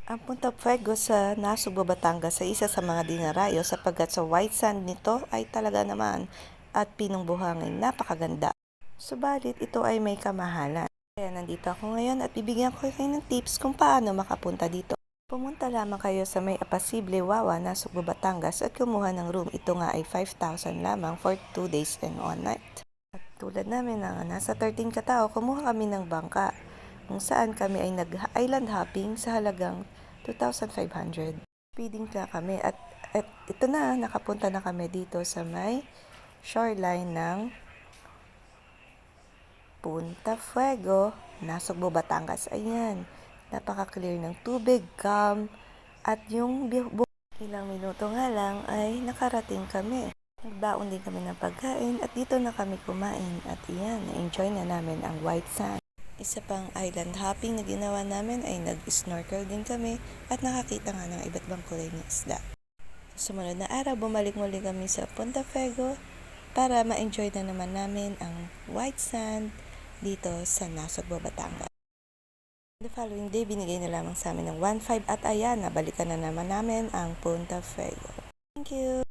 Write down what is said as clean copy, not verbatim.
Ang Punta Fuego sa Nasugbo, Batangas ay isa sa mga dinarayo sapagkat sa white sand nito ay talaga naman at pinungbuhangin napakaganda. Subalit ito ay may kamahalan. Kaya nandito ako ngayon at bibigyan ko kayo ng tips kung paano makapunta dito. Pumunta lamang kayo sa may Apasible Wawa, Nasugbo, Batangas at kumuha ng room. Ito nga ay 5,000 lamang for 2 days and 1 night. At tulad namin na nasa 13 katao, kumuha kami ng bangka kung saan kami ay nag-island hopping sa halagang 2,500. Speeding na kami at ito na, nakapunta na kami dito sa may shoreline ng Punta Fuego, Nasugbo, Batangas. Ayan, napaka-clear ng tubig, calm, at yung ilang minuto nga lang ay nakarating kami. Nagbaon din kami ng pagkain at dito na kami kumain at iyan, na-enjoy na namin ang white sand. Isa pang island hopping na ginawa namin ay nag-snorkel din kami at nakakita nga ng iba't ibang kulay ng isda. Sa sumunod na araw, bumalik muli kami sa Punta Fuego para ma-enjoy na naman namin ang white sand dito sa Nasugbo, Batangas. The following day, binigay na lamang sa amin ng 1,500 at ayan, nabalikan na naman namin ang Punta Fuego. Thank you!